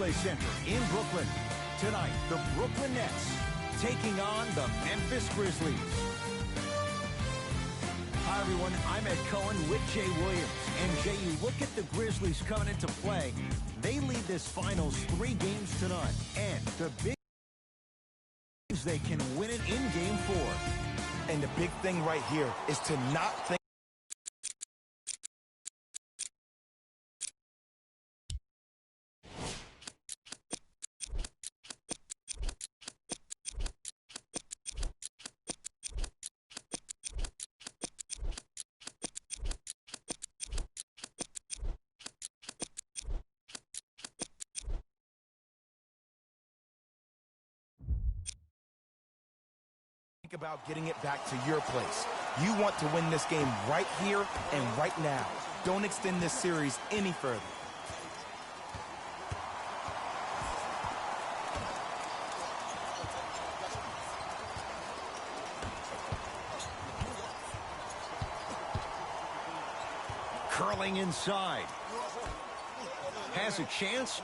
Barclays Center in Brooklyn. Tonight, the Brooklyn Nets taking on the Memphis Grizzlies. Hi, everyone. I'm Ed Cohen with Jay Williams. And, Jay, you look at the Grizzlies coming into play. They lead this finals 3 games to none. And the big is they can win it in Game 4. And the big thing right here is to not think. About getting it back to your place. You want to win this game right here and right now. Don't extend this series any further. Curling inside. Has a chance.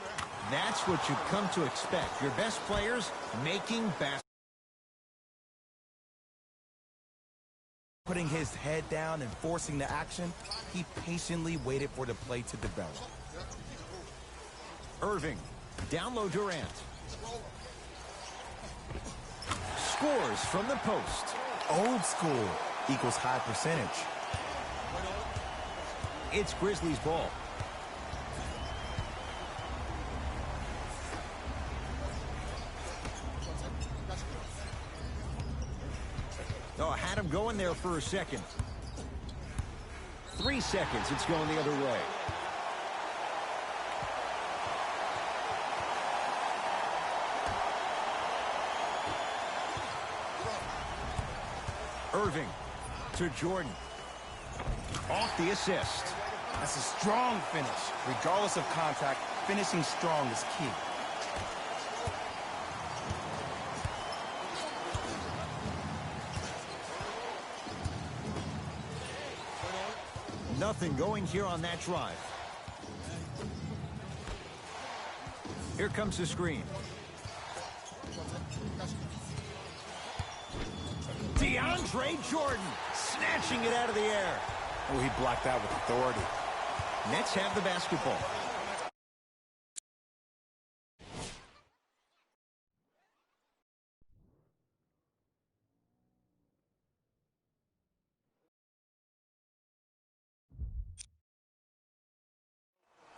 That's what you've come to expect. Your best players making baskets. Putting his head down and forcing the action, he patiently waited for the play to develop. Irving, down low Durant. Scores from the post. Old school equals high percentage. It's Grizzlies ball. Oh, had him going there for a second. 3 seconds, it's going the other way. Irving to Jordan. Off the assist. That's a strong finish. Regardless of contact, finishing strong is key. Nothing going here on that drive. Here comes the screen. DeAndre Jordan snatching it out of the air. Oh, he blocked that with authority. Nets have the basketball.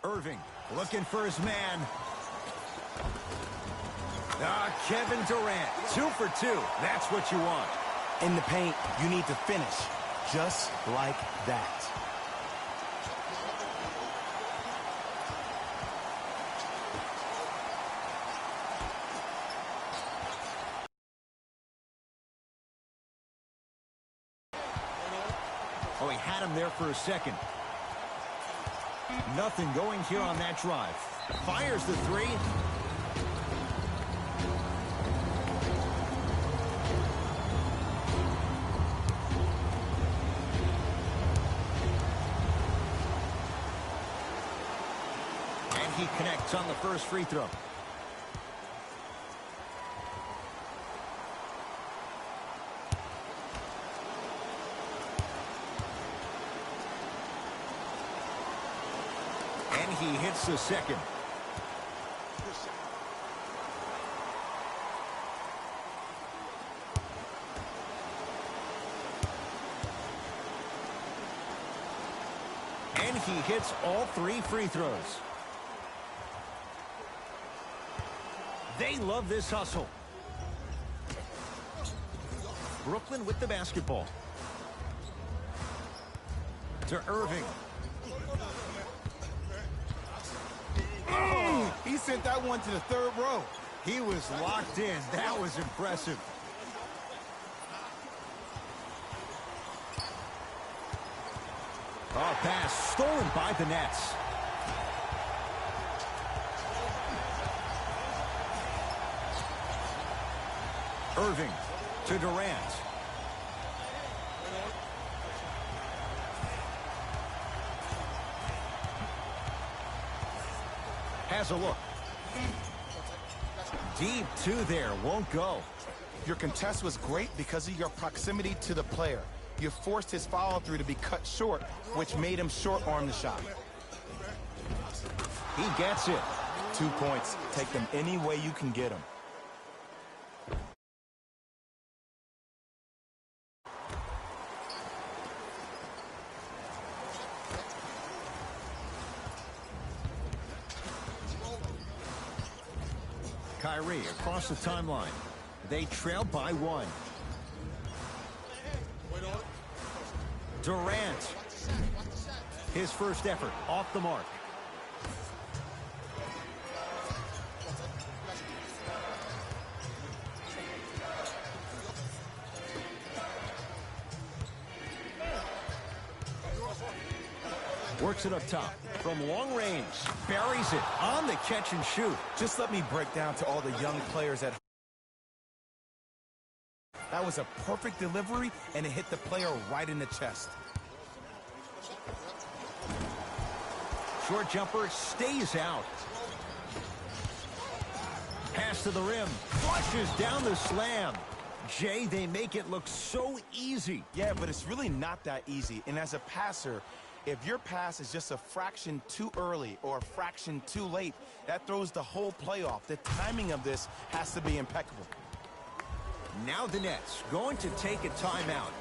Irving looking for his man. Kevin Durant, 2 for 2. That's what you want. In the paint, you need to finish just like that. Oh, he had him there for a second. Nothing going here on that drive. Fires the 3. And he connects on the first free throw. And he hits the second. And he hits all 3 free throws. They love this hustle. Brooklyn with the basketball. To Irving. He sent that one to the 3rd row. He was locked in. That was impressive. Oh, pass stolen by the Nets. Irving to Durant. Has a look. Deep two there, won't go. Your contest was great because of your proximity to the player. You forced his follow-through to be cut short, which made him short-arm the shot. He gets it. 2 points. Take them any way you can get them. Kyrie across the timeline. They trail by 1. Durant. His first effort off the mark. Works it up top. From long range. Buries it on the catch and shoot. Just let me break down to all the young players at home. That was a perfect delivery, and it hit the player right in the chest. Short jumper stays out. Pass to the rim. Flushes down the slam. Jay, they make it look so easy. Yeah, but it's really not that easy. And as a passer, if your pass is just a fraction too early or a fraction too late, that throws the whole play off. The timing of this has to be impeccable. Now the Nets going to take a timeout.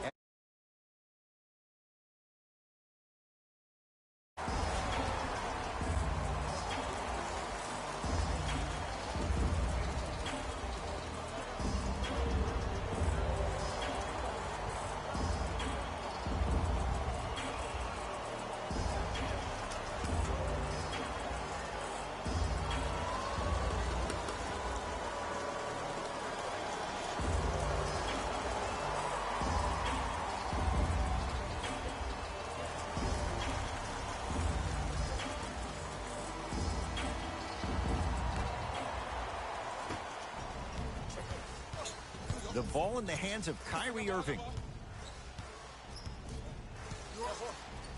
The ball in the hands of Kyrie Irving.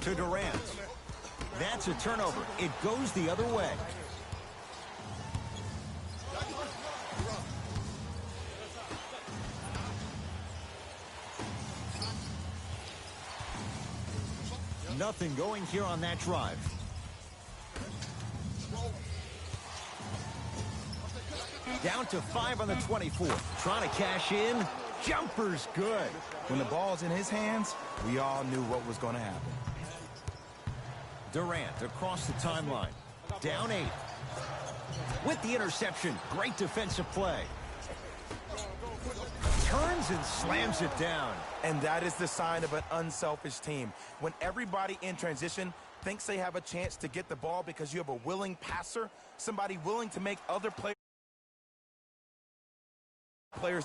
To Durant. That's a turnover. It goes the other way. Nothing going here on that drive. Down to 5 on the 24. Trying to cash in. Jumper's good. When the ball's in his hands, we all knew what was going to happen. Durant across the timeline. Down 8. With the interception. Great defensive play. Turns and slams it down. And that is the sign of an unselfish team. When everybody in transition thinks they have a chance to get the ball because you have a willing passer, somebody willing to make other players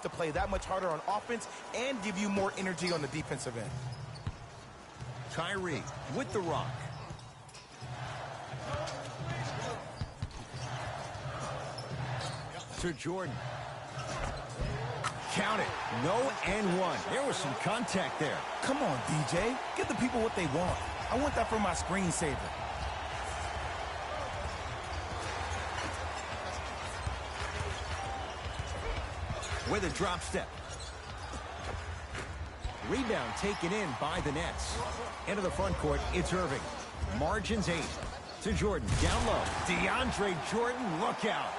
to play that much harder on offense and give you more energy on the defensive end. Kyrie with the rock. To Jordan. Count it. No and one. There was some contact there. Come on, DJ. Give the people what they want. I want that for my screensaver. With a drop step. Rebound taken in by the Nets. Into the front court, it's Irving. Margins 8. To Jordan, down low. DeAndre Jordan, look out.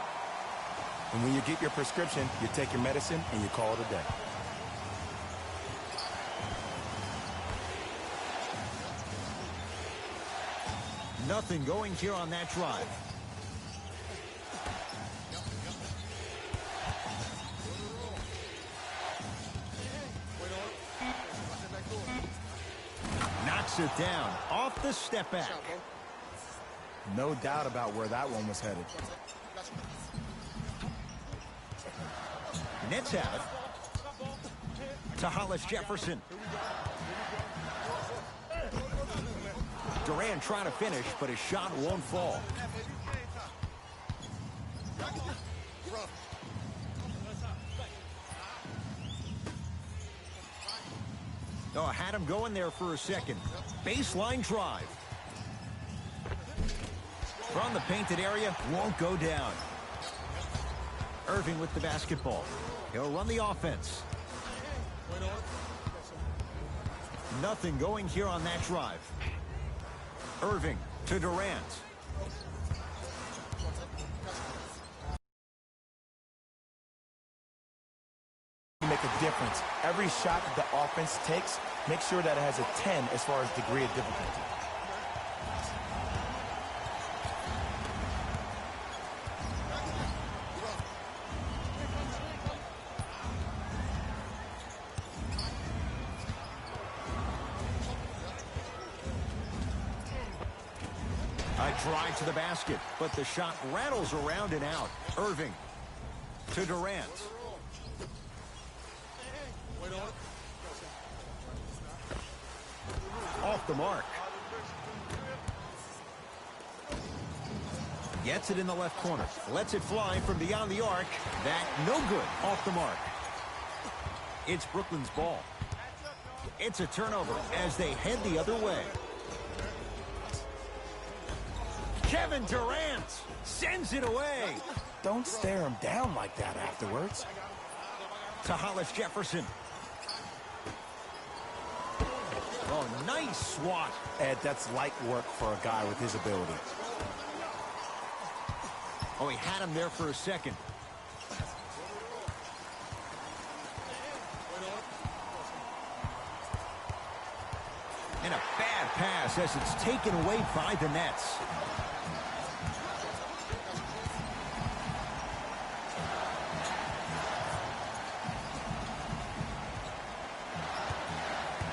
And when you get your prescription, you take your medicine and you call it a day. Nothing going here on that drive. Knocks it down off the step back. No doubt about where that one was headed. Nets have it. To Hollis Jefferson. Durant trying to finish, but his shot won't fall. Oh, had him going there for a second. Baseline drive. From the painted area, won't go down. Irving with the basketball. He'll run the offense. Nothing going here on that drive. Irving to Durant. Make a difference. Every shot that the offense takes, make sure that it has a 10 as far as degree of difficulty. A drive to the basket, but the shot rattles around and out. Irving to Durant. Off the mark. Gets it in the left corner. Lets it fly from beyond the arc. That no good. Off the mark. It's Brooklyn's ball. It's a turnover as they head the other way. Kevin Durant sends it away. Don't stare him down like that afterwards. To Hollis Jefferson. Oh, nice swat. Ed, that's light work for a guy with his ability. Oh, he had him there for a second. And a bad pass as it's taken away by the Nets.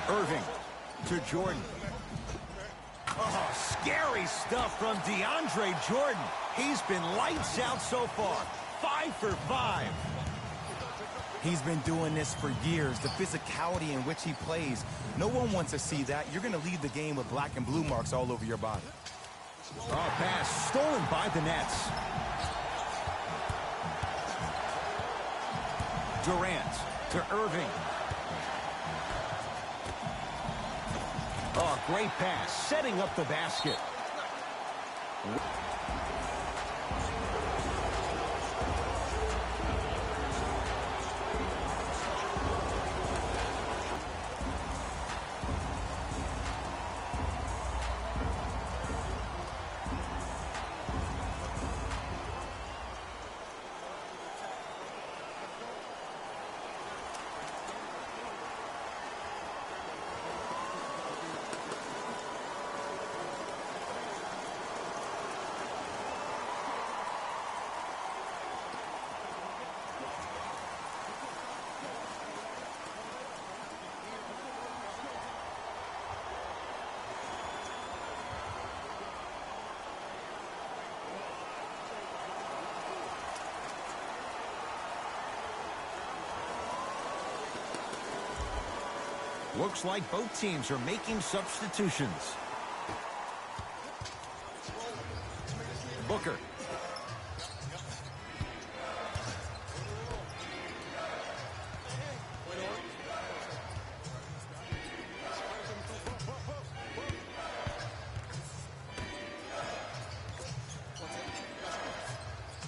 Irving to Jordan. Oh, scary stuff from DeAndre Jordan. He's been lights out so far. 5 for 5. He's been doing this for years. The physicality in which he plays. No one wants to see that. You're going to leave the game with black and blue marks all over your body. Oh, pass stolen by the Nets. Durant to Irving. Oh, great pass, setting up the basket. Looks like both teams are making substitutions. Booker.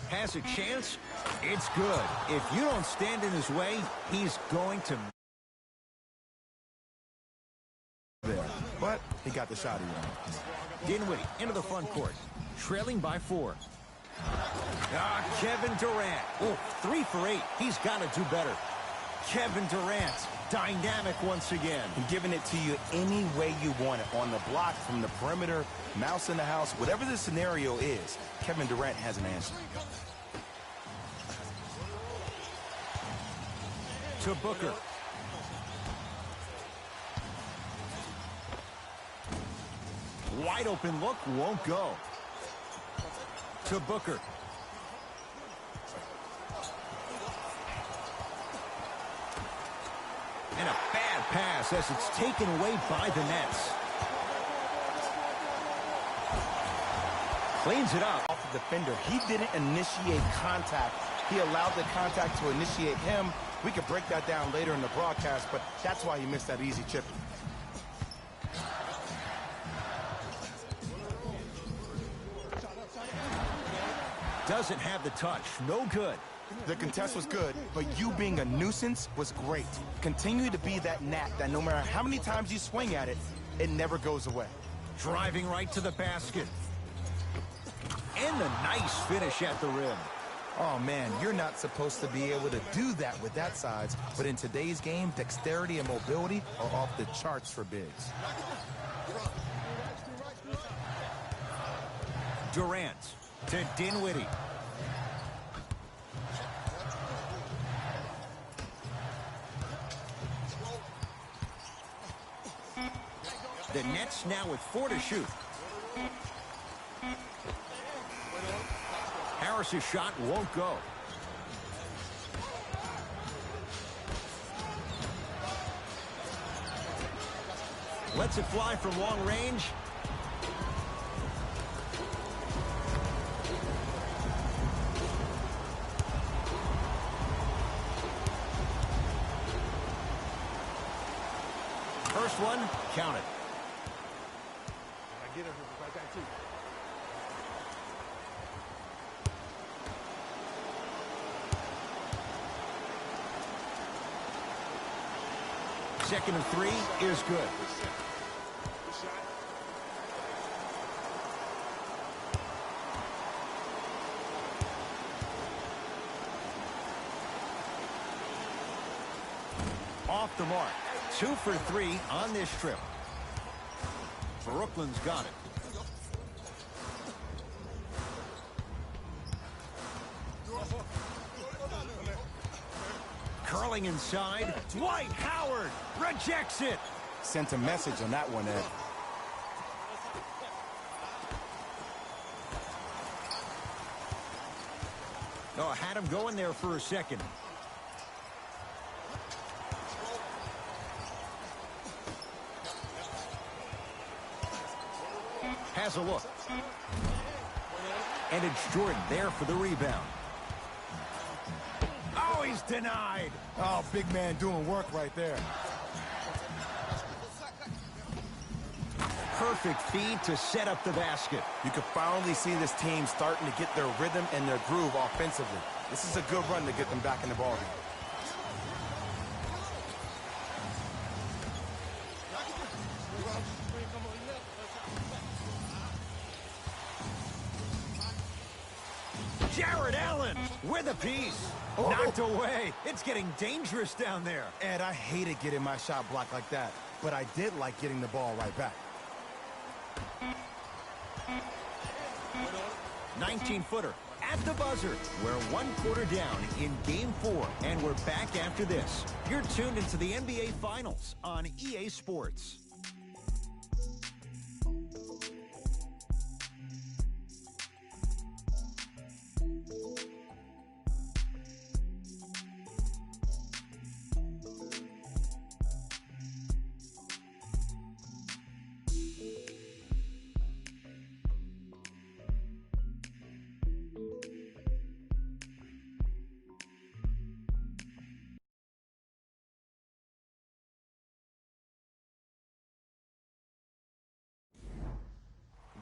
Has a chance. It's good. If you don't stand in his way, he's going to... But he got the shot he wanted. Dinwiddie into the front court, trailing by 4. Kevin Durant. Oh, 3 for 8. He's got to do better. Kevin Durant, dynamic once again. And giving it to you any way you want it. On the block, from the perimeter, mouse in the house, whatever the scenario is, Kevin Durant has an answer. To Booker. Wide open look, won't go. To Booker. And a bad pass as it's taken away by the Nets. Cleans it up. Off the defender. He didn't initiate contact. He allowed the contact to initiate him. We could break that down later in the broadcast, but that's why he missed that easy chip. Doesn't have the touch. No good. The contest was good, but you being a nuisance was great. Continue to be that gnat that no matter how many times you swing at it, it never goes away. Driving right to the basket. And a nice finish at the rim. Oh, man, you're not supposed to be able to do that with that size, but in today's game, dexterity and mobility are off the charts for bigs. Durant to Dinwiddie. The Nets now with 4 to shoot. Harris's shot won't go. Lets it fly from long range. First one, count it. Second and 3 is good. Off the mark. 2 for 3 on this trip. Brooklyn's got it. Curling inside. Dwight Howard rejects it. Sent a message on that one, Ed. Oh, had him going there for a second. Has a look. And it's Jordan there for the rebound. Oh, he's denied. Oh, big man doing work right there. Perfect feed to set up the basket. You can finally see this team starting to get their rhythm and their groove offensively. This is a good run to get them back in the ballgame. Jared Allen with a piece. Oh. Knocked away. It's getting dangerous down there. Ed, I hated getting my shot blocked like that, but I did like getting the ball right back. 19-footer at the buzzer. We're 1 quarter down in Game 4, and we're back after this. You're tuned into the NBA Finals on EA Sports.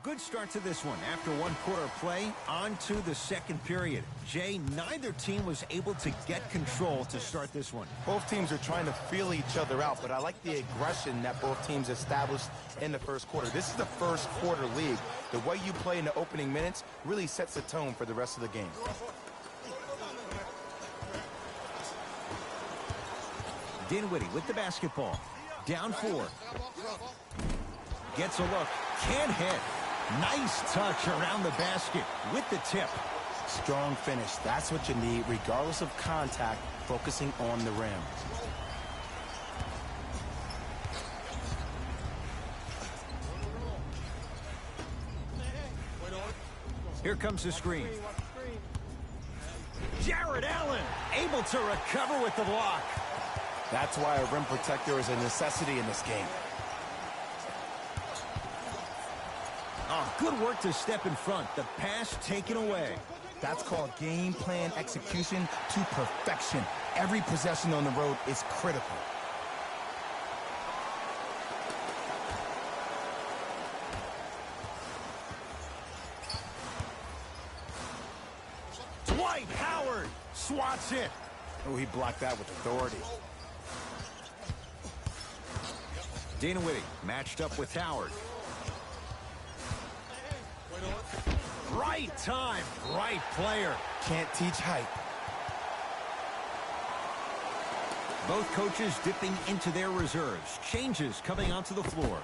Good start to this one. After 1 quarter of play, on to the second period. Jay, neither team was able to get control to start this one. Both teams are trying to feel each other out, but I like the aggression that both teams established in the first quarter. This is the first quarter league. The way you play in the opening minutes really sets the tone for the rest of the game. Dinwiddie with the basketball. Down 4. Gets a look. Can't hit. Nice touch around the basket with the tip. Strong finish. That's what you need, regardless of contact, focusing on the rim. Here comes the screen. Jared Allen able to recover with the block. That's why a rim protector is a necessity in this game. Oh, good work to step in front. The pass taken away. That's called game plan execution to perfection. Every possession on the road is critical. swats it. Oh, he blocked that with authority. Dinwiddie matched up with Howard. Right time, right player. Can't teach hype. Both coaches dipping into their reserves. Changes coming onto the floor.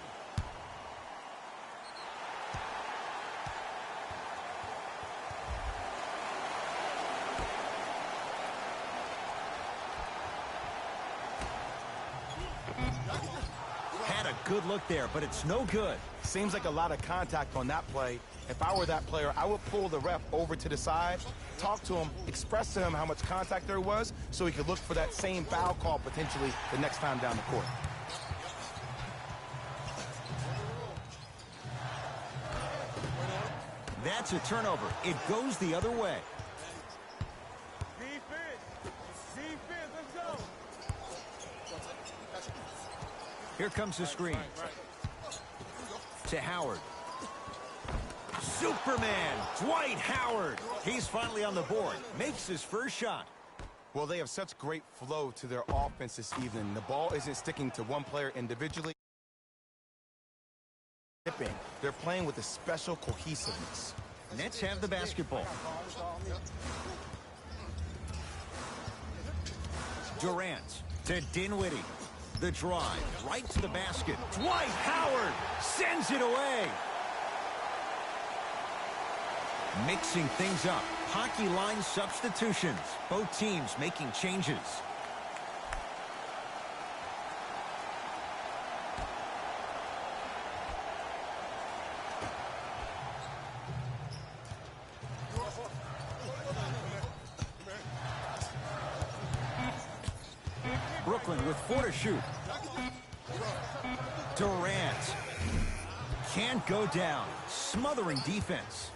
Had a good look there, but it's no good. Seems like a lot of contact on that play. If I were that player, I would pull the ref over to the side, talk to him, express to him how much contact there was so he could look for that same foul call potentially the next time down the court. That's a turnover. It goes the other way. Here comes the screen. To Howard. Superman, Dwight Howard. He's finally on the board. Makes his first shot. Well, they have such great flow to their offense this evening. The ball isn't sticking to one player individually. They're playing with a special cohesiveness. Nets have the basketball. Durant to Dinwiddie. The drive right to the basket. Dwight Howard sends it away. Mixing things up. Hockey line substitutions. Both teams making changes. Brooklyn with 4 to shoot. Durant can't go down. Smothering defense.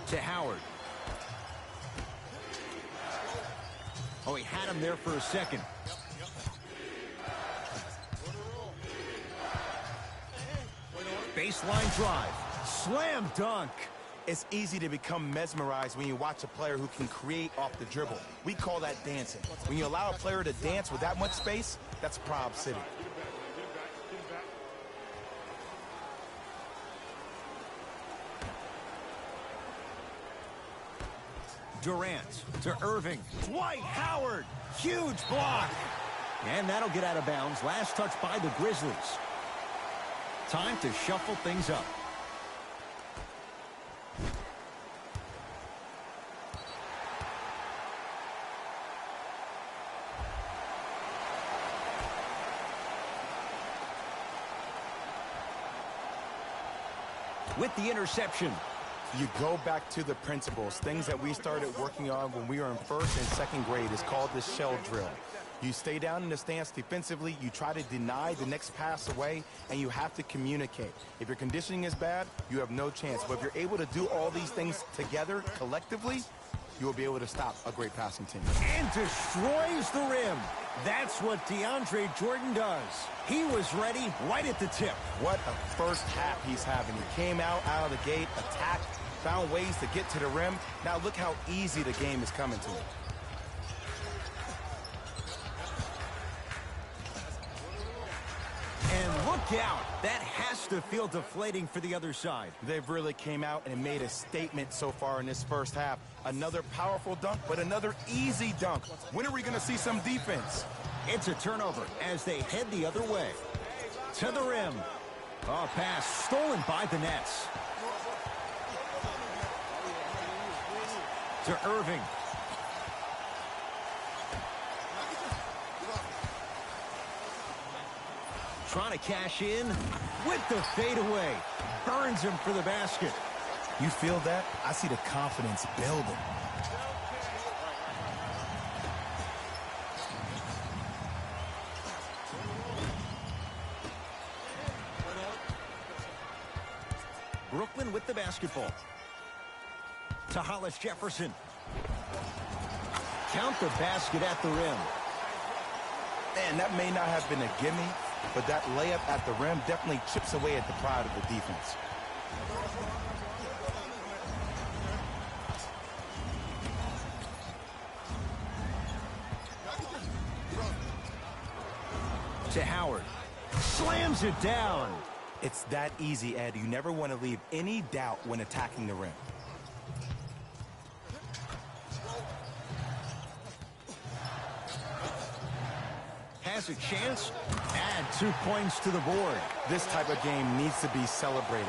To Howard. Oh, he had him there for a second. Baseline drive. Slam dunk. It's easy to become mesmerized when you watch a player who can create off the dribble. We call that dancing. When you allow a player to dance with that much space, that's Prob City. Durant to Irving. Dwight Howard. Huge block. And that'll get out of bounds. Last touch by the Grizzlies. Time to shuffle things up. With the interception. You go back to the principles, things that we started working on when we were in first and second grade. It's called the shell drill. You stay down in the stance defensively, you try to deny the next pass away, and you have to communicate. If your conditioning is bad, you have no chance. But if you're able to do all these things together, collectively, you will be able to stop a great passing team. And destroys the rim. That's what DeAndre Jordan does. He was ready right at the tip. What a first half he's having. He came out of the gate, attacked, found ways to get to the rim. Now look how easy the game is coming to him. And look out. That has to feel deflating for the other side. They've really came out and made a statement so far in this first half. Another powerful dunk, but another easy dunk. When are we going to see some defense? It's a turnover as they head the other way. To the rim. Oh, pass stolen by the Nets. To Irving. Trying to cash in with the fadeaway. Burns him for the basket. You feel that? I see the confidence building. Brooklyn with the basketball. To Hollis Jefferson. Count the basket at the rim. Man, that may not have been a gimme, but that layup at the rim definitely chips away at the pride of the defense. to Howard. Slams it down. It's that easy, Ed. You never want to leave any doubt when attacking the rim. Has a chance. Add 2 points to the board. This type of game needs to be celebrated.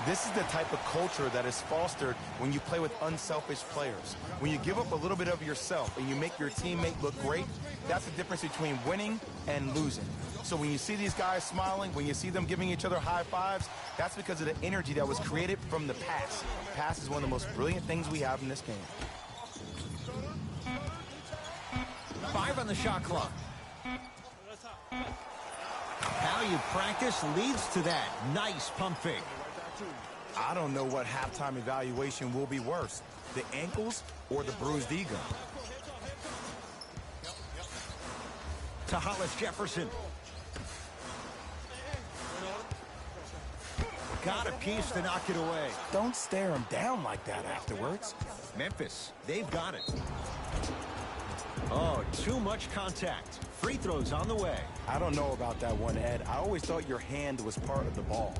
This is the type of culture that is fostered when you play with unselfish players. When you give up a little bit of yourself and you make your teammate look great, that's the difference between winning and losing. So when you see these guys smiling, when you see them giving each other high fives, that's because of the energy that was created from the pass. Pass is one of the most brilliant things we have in this game. 5 on the shot clock. How you practice leads to that. Nice pump fake. I don't know what halftime evaluation will be worse, the ankles or the bruised ego. To Hollis Jefferson. Got a piece to knock it away. Don't stare him down like that afterwards. Memphis, they've got it. Oh, too much contact. Free throws on the way. I don't know about that one, Ed. I always thought your hand was part of the ball.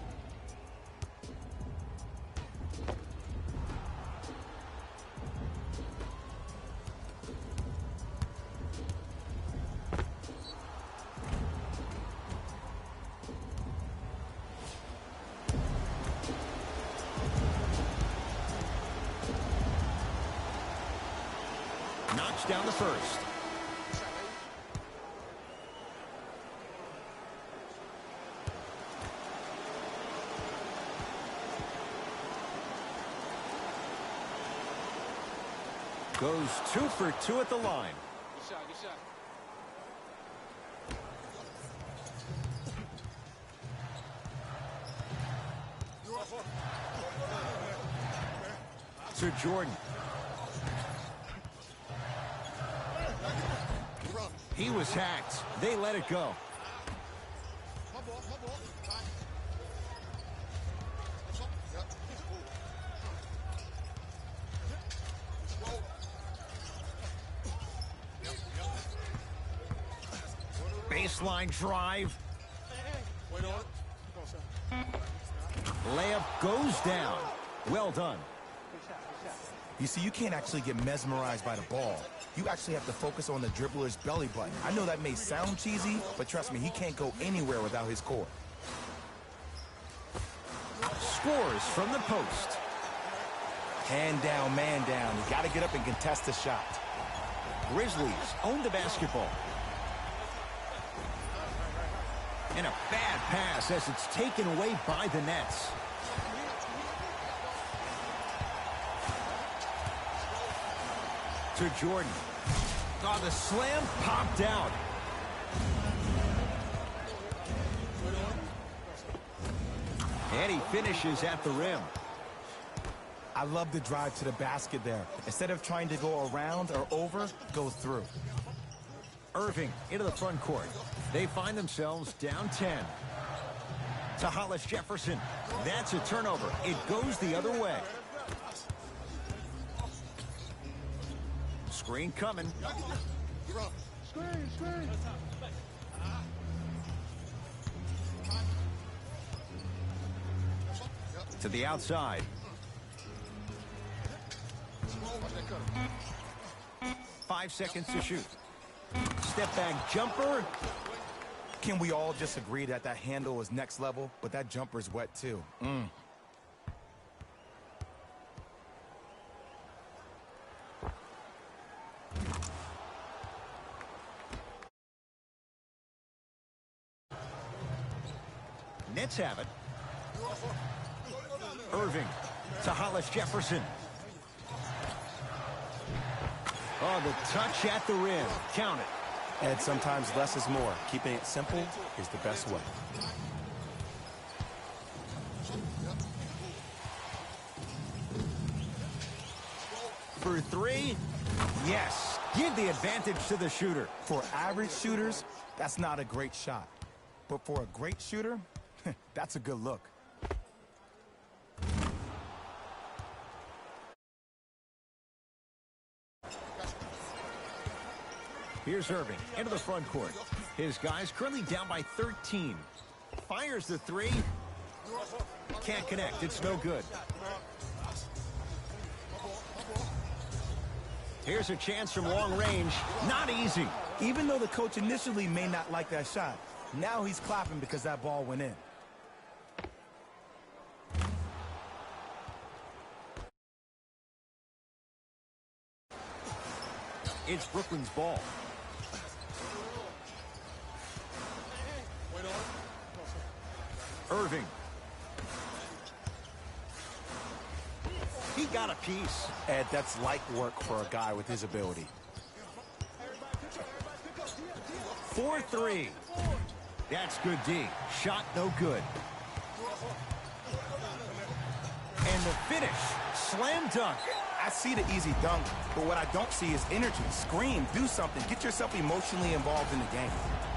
Knocks down the first. Goes 2 for 2 at the line. Good shot, good shot. To Jordan. He was hacked. They let it go. Baseline drive. Layup goes down. Well done. You see, you can't actually get mesmerized by the ball. You actually have to focus on the dribbler's belly button. I know that may sound cheesy, but trust me, he can't go anywhere without his core. Scores from the post. Hand down, man down. You got to get up and contest the shot. Grizzlies own the basketball. And a bad pass as it's taken away by the Nets. To Jordan. Oh, the slam popped out. And he finishes at the rim. I love the drive to the basket there. Instead of trying to go around or over, go through. Irving into the front court. They find themselves down 10. To Hollis Jefferson. That's a turnover. It goes the other way. Screen coming. Screen. To the outside. Five seconds to shoot. Step back jumper. Can we all just agree that that handle is next level, but that jumper's wet too? Nets have it. Irving to Hollis Jefferson. Oh, the touch at the rim. Count it. And sometimes less is more. Keeping it simple is the best way. For three. Yes. Give the advantage to the shooter. For average shooters, that's not a great shot. But for a great shooter, that's a good look. Here's Irving into the front court. His guys currently down by 13. Fires the three. Can't connect. It's no good. Here's a chance from long range. Not easy. Even though the coach initially may not like that shot, now he's clapping because that ball went in. It's Brooklyn's ball. Irving. He got a piece. Ed, that's light work for a guy with his ability. 4-3. That's good D. Shot no good. And the finish. Slam dunk. I see the easy dunk, but what I don't see is energy. Scream, do something. Get yourself emotionally involved in the game.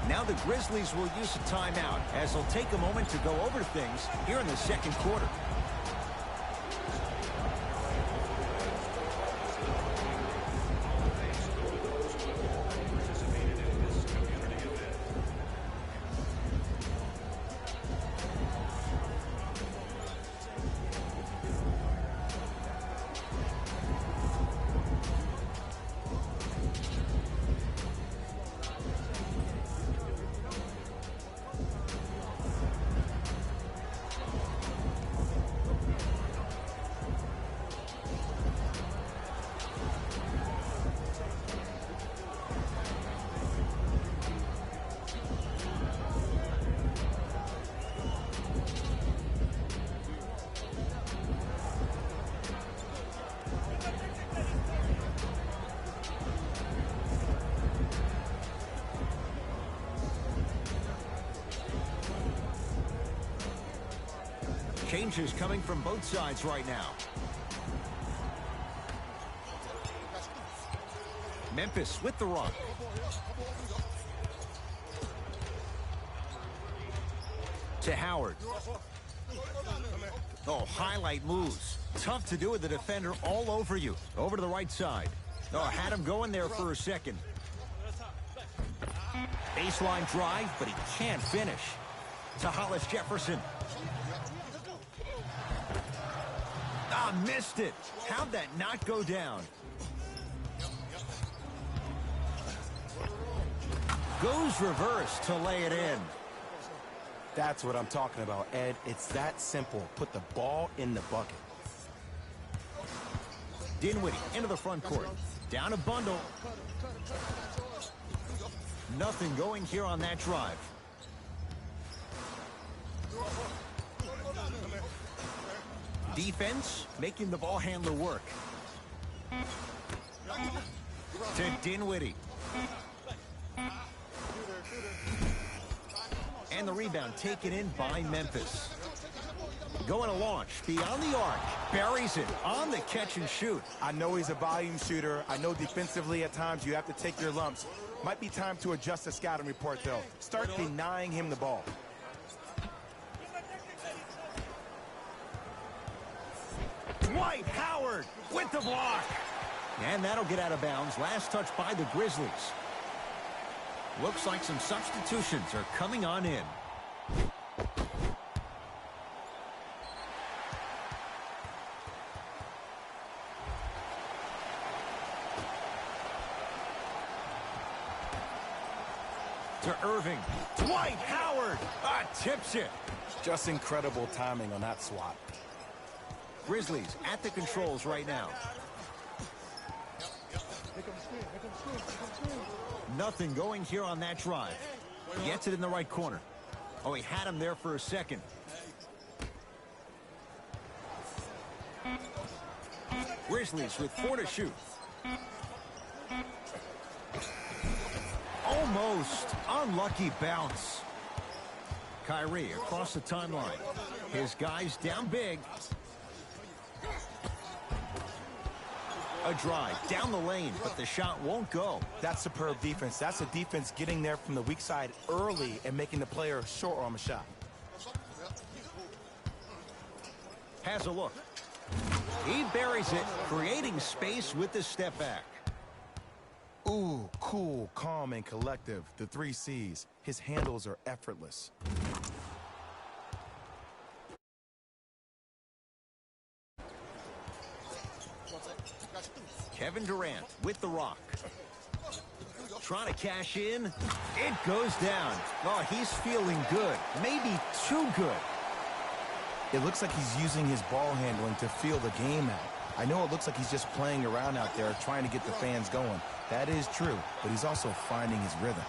Now the Grizzlies will use a timeout as they'll take a moment to go over things here in the second quarter. Changes coming from both sides right now. Memphis with the rock. To Howard. Oh, highlight moves. Tough to do with the defender all over you. Over to the right side. Oh, had him going there for a second. Baseline drive, but he can't finish. To Hollis Jefferson. Ah, missed it. How'd that not go down? Goes reverse to lay it in. That's what I'm talking about, Ed. It's that simple. Put the ball in the bucket. Dinwiddie into the front court. Down a bundle. Nothing going here on that drive. Defense making the ball handler work. To Dinwiddie. And the rebound taken in by Memphis. Going to launch beyond the arc. Buries it on the catch and shoot. I know he's a volume shooter. I know defensively at times you have to take your lumps. Might be time to adjust the scouting report, though. Start denying him the ball. Dwight Howard with the block. And that'll get out of bounds. Last touch by the Grizzlies. Looks like some substitutions are coming on in. To Irving. Dwight Howard tips it. Just incredible timing on that swat. Grizzlies at the controls right now. Nothing going here on that drive. Gets it in the right corner. Oh, he had him there for a second. Grizzlies with 4 to shoot. Almost. Unlucky bounce. Kyrie across the timeline. His guys down big. A drive down the lane, but the shot won't go. That's superb defense. That's a defense getting there from the weak side early and making the player short on the shot. Has a look. He buries it, creating space with the step back. Ooh, cool, calm, and collective. The 3 C's. His handles are effortless. Kevin Durant with the rock. Trying to cash in. It goes down. Oh, he's feeling good. Maybe too good. It looks like he's using his ball handling to feel the game out. I know it looks like he's just playing around out there trying to get the fans going. That is true, but he's also finding his rhythm.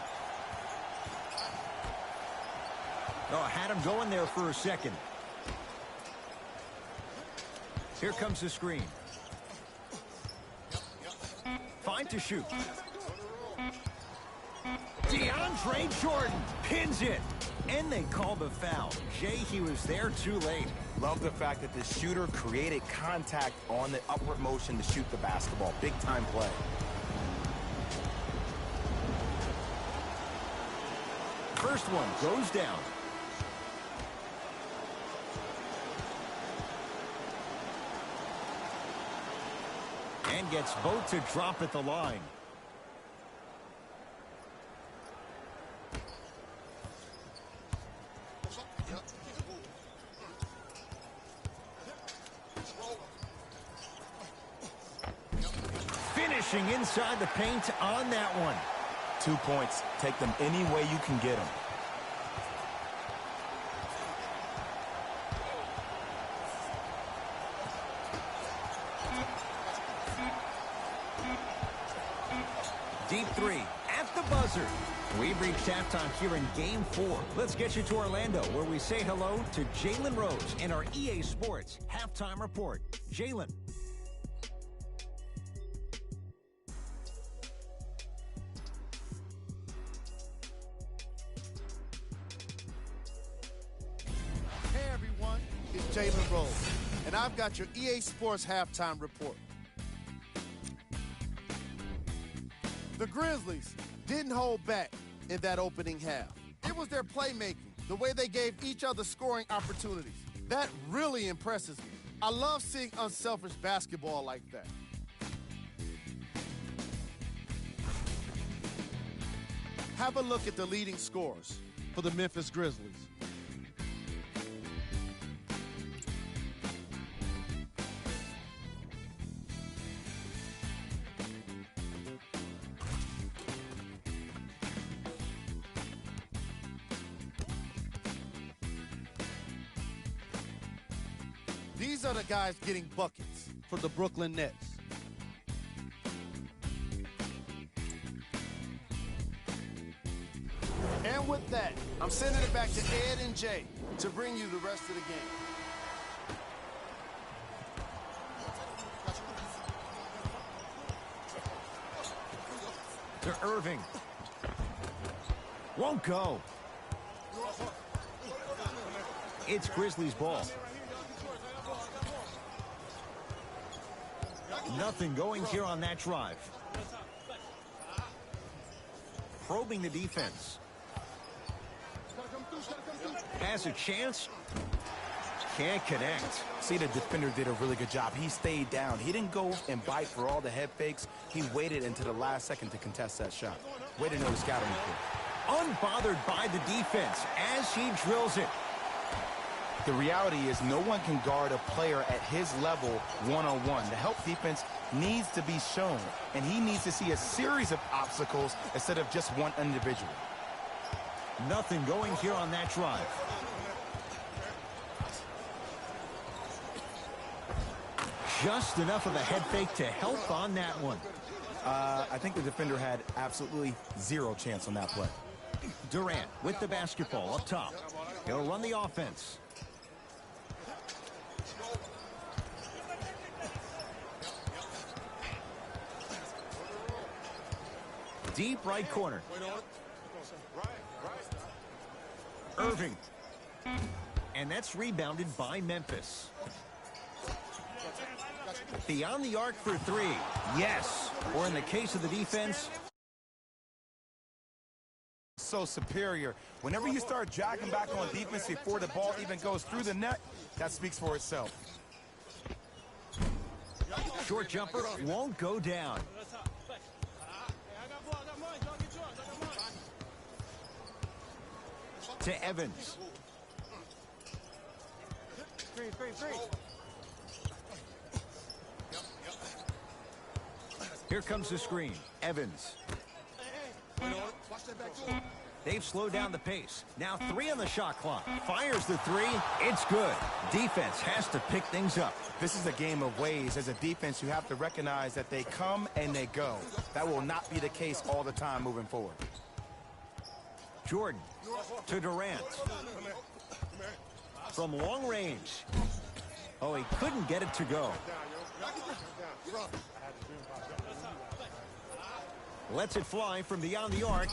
Oh, had him going there for a second. Here comes the screen. Fine to shoot. DeAndre Jordan pins it. And they call the foul. Jay, he was there too late. Love the fact that the shooter created contact on the upward motion to shoot the basketball. Big time play. First one goes down. And gets both to drop at the line. Finishing inside the paint on that one. 2 points. Take them any way you can get them. Deep 3 at the buzzer. We've reached halftime here in Game 4. Let's get you to Orlando, where we say hello to Jalen Rose in our EA Sports Halftime Report. Jalen. Hey everyone, it's Jalen Rose, and I've got your EA Sports Halftime Report. The Grizzlies didn't hold back in that opening half. It was their playmaking, the way they gave each other scoring opportunities. That really impresses me. I love seeing unselfish basketball like that. Have a look at the leading scorers for the Memphis Grizzlies. These are the guys getting buckets for the Brooklyn Nets. And with that, I'm sending it back to Ed and Jay to bring you the rest of the game. To Irving. Won't go. It's Grizzlies ball. Nothing going here on that drive. Probing the defense. Has a chance. Can't connect. See, the defender did a really good job. He stayed down. He didn't go and bite for all the head fakes. He waited until the last second to contest that shot. Way to know the scouting report. Unbothered by the defense as he drills it. The reality is no one can guard a player at his level one-on-one. The help defense needs to be shown, and he needs to see a series of obstacles instead of just one individual. Nothing going here on that drive. Just enough of a head fake to help on that one. I think the defender had absolutely zero chance on that play. Durant with the basketball up top. He'll run the offense. Deep right corner. Irving. And that's rebounded by Memphis. Beyond the arc for 3. Yes. Or in the case of the defense. So superior. Whenever you start jacking back on defense before the ball even goes through the net, that speaks for itself. Short jumper won't go down. To Evans. Here comes the screen. Evans. They've slowed down the pace. Now 3 on the shot clock. Fires the 3. It's good. Defense has to pick things up. This is a game of ways. As a defense, you have to recognize that they come and they go. That will not be the case all the time moving forward. Jordan to Durant. From long range. Oh, he couldn't get it to go. Lets it fly from beyond the arc.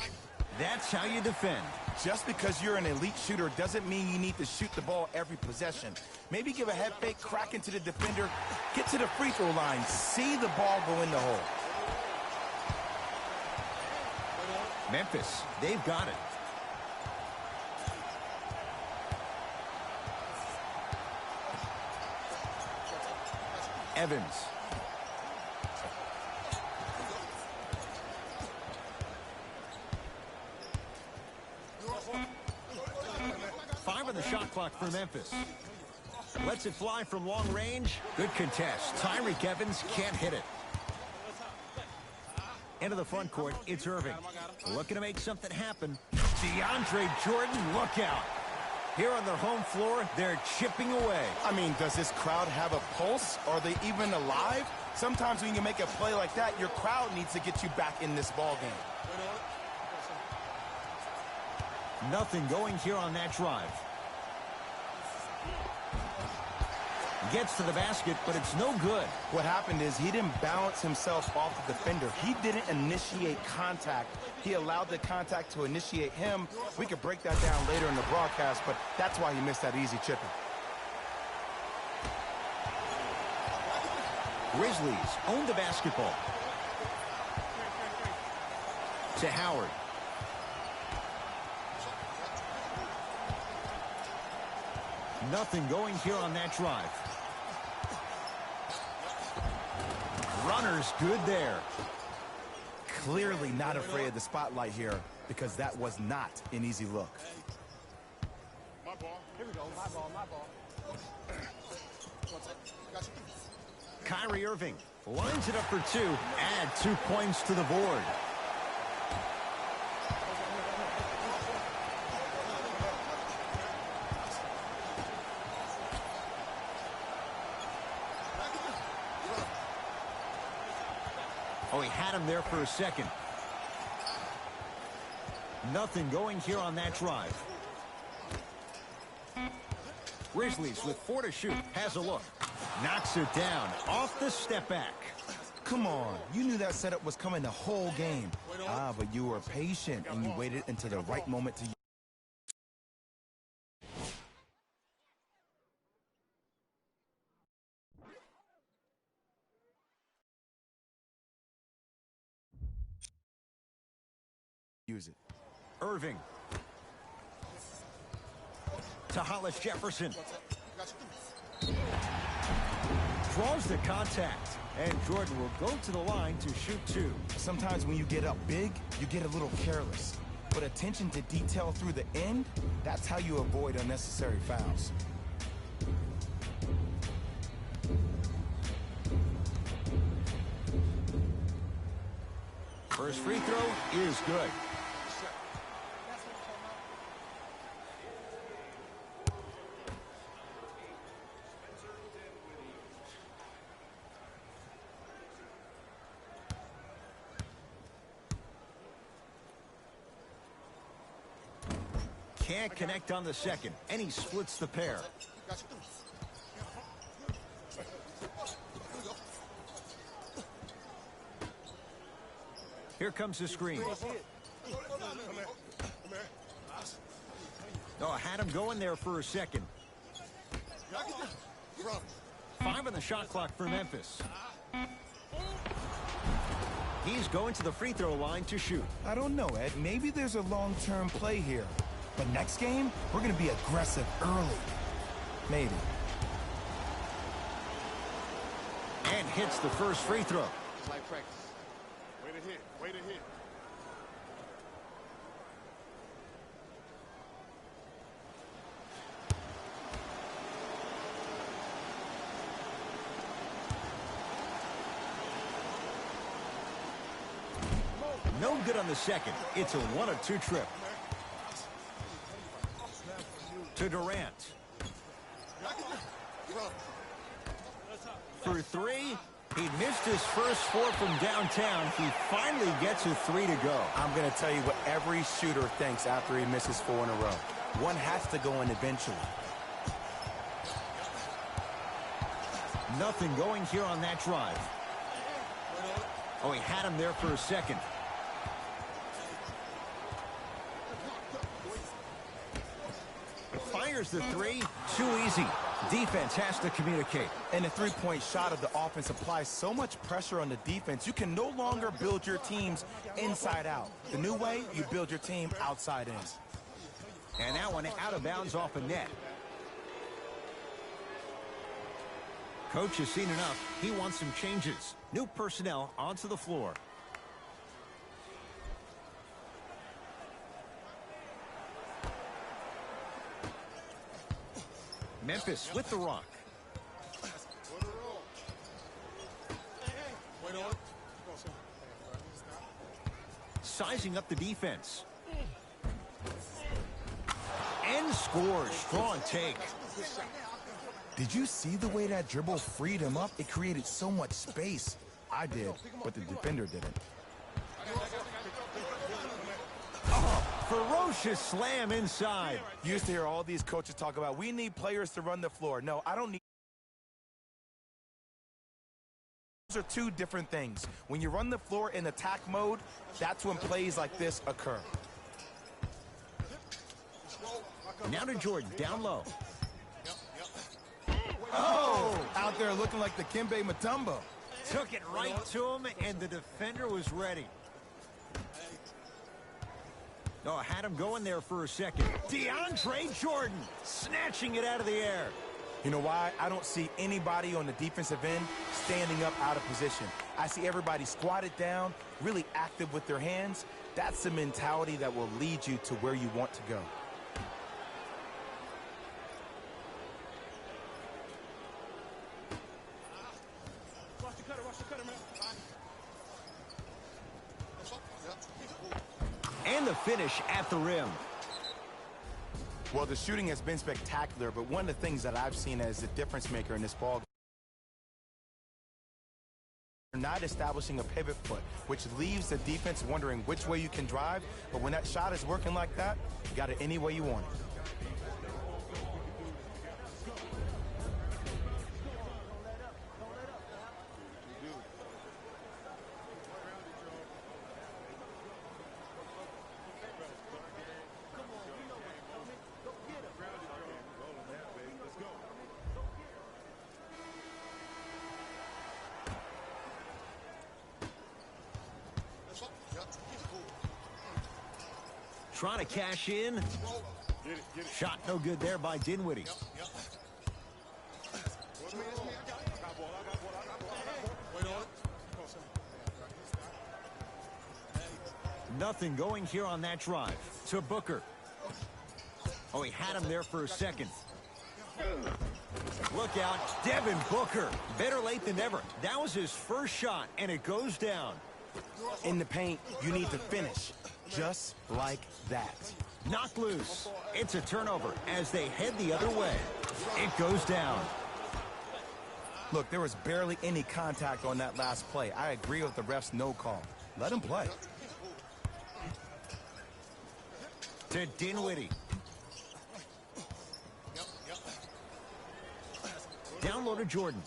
That's how you defend. Just because you're an elite shooter doesn't mean you need to shoot the ball every possession. Maybe give a head fake, crack into the defender, get to the free throw line, see the ball go in the hole. Memphis, they've got it. Evans. Five on the shot clock for Memphis. Lets it fly from long range. Good contest. Tyreke Evans can't hit it. Into the front court, it's Irving. Looking to make something happen. DeAndre Jordan, look out. Here on their home floor, they're chipping away. I mean, does this crowd have a pulse? Are they even alive? Sometimes when you make a play like that, your crowd needs to get you back in this ball game. Nothing going here on that drive. Gets to the basket, but it's no good. What happened is he didn't balance himself off the defender. He didn't initiate contact. He allowed the contact to initiate him. We could break that down later in the broadcast, but that's why he missed that easy chipper. Grizzlies own the basketball. To Howard. Nothing going here on that drive. Runner's good there. Clearly not afraid of the spotlight here because that was not an easy look. My ball. Here we go. My ball. Kyrie Irving lines it up for 2. Add 2 points to the board. Oh, he had him there for a second. Nothing going here on that drive. Grizzlies with 4 to shoot. Has a look. Knocks it down off the step back. Come on. You knew that setup was coming the whole game. But you were patient and you waited until the right moment to use it. Irving. To Hollis Jefferson. Draws the contact. And Jordan will go to the line to shoot 2. Sometimes when you get up big, you get a little careless. But attention to detail through the end, that's how you avoid unnecessary fouls. First free throw is good. Can't connect on the second, and he splits the pair. Here comes the screen. Oh, had him going there for a second. 5 on the shot clock for Memphis. He's going to the free throw line to shoot. I don't know, Ed. Maybe there's a long-term play here. But next game, we're going to be aggressive early. Maybe. And hits the first free throw. It's like practice. Way to hit. Way to hit. No good on the second. It's a 1-2 trip. To Durant. For three. He missed his first 4 from downtown. He finally gets a 3 to go. I'm going to tell you what every shooter thinks after he misses 4 in a row. One has to go in eventually. Nothing going here on that drive. Oh, he had him there for a second. Fires the 3. Too easy. Defense has to communicate. And the three-point shot of the offense applies so much pressure on the defense, you can no longer build your teams inside out. The new way, you build your team outside in. And that one out of bounds off a net. Coach has seen enough. He wants some changes. New personnel onto the floor. Memphis with the rock. Sizing up the defense. And scores. Strong take. Did you see the way that dribble freed him up? It created so much space. I did, but the defender didn't. Ferocious slam inside. You used to hear all these coaches talk about, we need players to run the floor. No, I don't need. Those are two different things. When you run the floor in attack mode, that's when plays like this occur. Now to Jordan, down low. Oh, out there looking like the Kimbe Mutombo. Took it right to him, and the defender was ready. Oh, had him going there for a second. DeAndre Jordan snatching it out of the air. You know why? I don't see anybody on the defensive end standing up out of position. I see everybody squatted down, really active with their hands. That's the mentality that will lead you to where you want to go. And the finish at the rim. Well, the shooting has been spectacular, but one of the things that I've seen as the difference maker in this ball, not establishing a pivot foot, which leaves the defense wondering which way you can drive. But when that shot is working like that, you got it any way you want it. Trying to cash in. Shot no good there by Dinwiddie. Nothing going here on that drive. To Booker. Oh, he had him there for a second. Look out, Devin Booker. Better late than never. That was his first shot, and it goes down. In the paint, you need to finish. Just like that. Knocked loose. It's a turnover as they head the other way. It goes down. Look, there was barely any contact on that last play. I agree with the ref's no call. Let him play. To Dinwiddie. Down low to Jordan.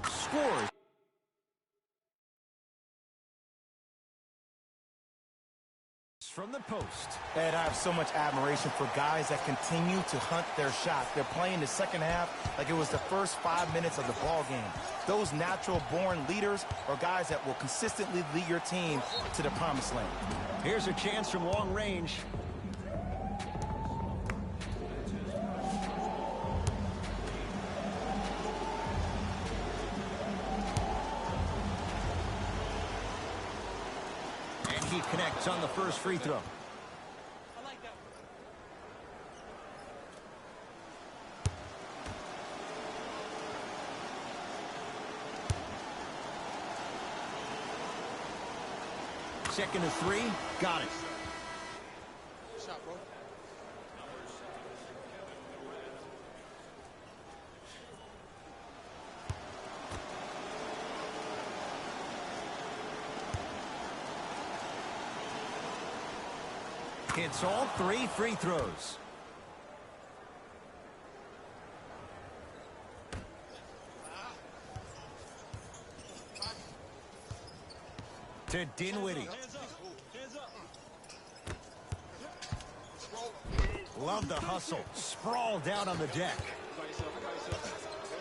Scores. From the post. And I have so much admiration for guys that continue to hunt their shot. They're playing the second half like it was the first 5 minutes of the ball game. Those natural-born leaders are guys that will consistently lead your team to the promised land. Here's a chance from long range. He connects on the first free throw. Second to three. Got it. Shot, bro. Hits all 3 free throws. To Dinwiddie. Love the hustle. Sprawled out on the deck.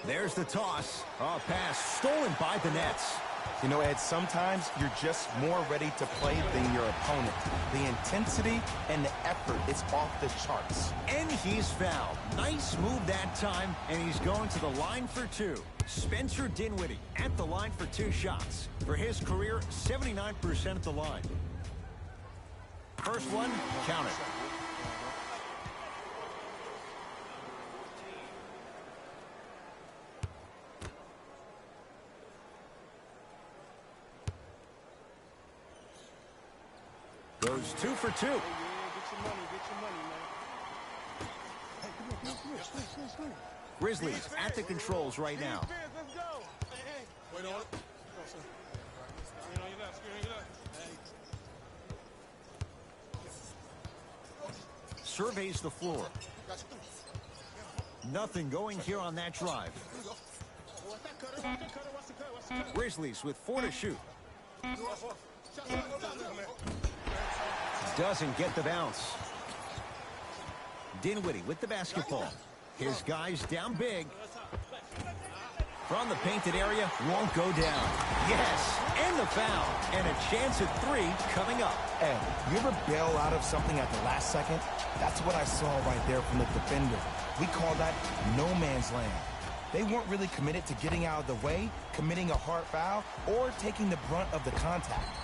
There's the toss. A pass stolen by the Nets. You know, Ed, sometimes you're just more ready to play than your opponent. The intensity and the effort is off the charts. And he's fouled. Nice move that time, and he's going to the line for 2. Spencer Dinwiddie at the line for 2 shots. For his career, 79% at the line. First one, count it. Goes 2 for 2. Get your money, man. Hey, come here. Grizzlies at the controls right now. Let's go. Hey. Wait on it. Go, sir. Screen on your left, screen on your left. Surveys the floor. Nothing going here on that drive. Grizzlies with 4 to shoot. Doesn't get the bounce. Dinwiddie with the basketball. His guys down big. From the painted area, won't go down. Yes, and the foul. And a chance at 3 coming up. Ed, you ever bail out of something at the last second? That's what I saw right there from the defender. We call that no man's land. They weren't really committed to getting out of the way, committing a hard foul, or taking the brunt of the contact.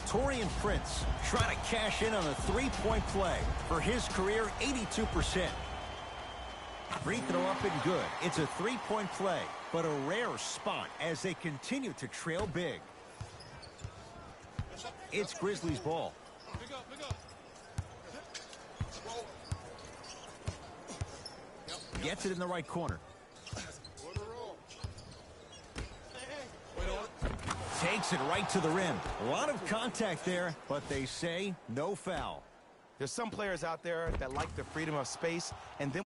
Taurean Prince trying to cash in on a 3-point play. For his career, 82%. Free throw up and good. It's a 3-point play, but a rare spot as they continue to trail big. It's Grizzlies ball. Gets it in the right corner. Takes it right to the rim. A lot of contact there, but they say no foul. There's some players out there that like the freedom of space and then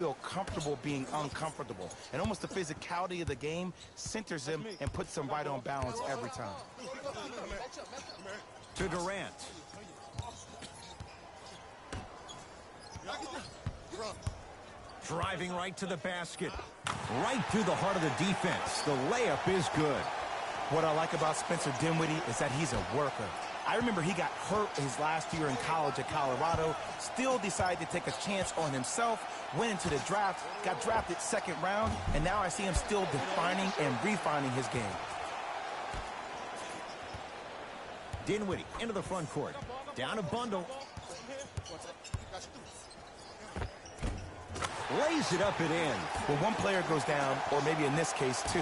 feel comfortable being uncomfortable. And almost the physicality of the game centers them and puts them right on balance every time. To Durant. Driving right to the basket. Right through the heart of the defense. The layup is good. What I like about Spencer Dinwiddie is that he's a worker. I remember he got hurt his last year in college at Colorado, still decided to take a chance on himself, went into the draft, got drafted 2nd round, and now I see him still defining and refining his game. Dinwiddie into the front court. Down a bundle. Lays it up and in. When one player goes down, or maybe in this case 2,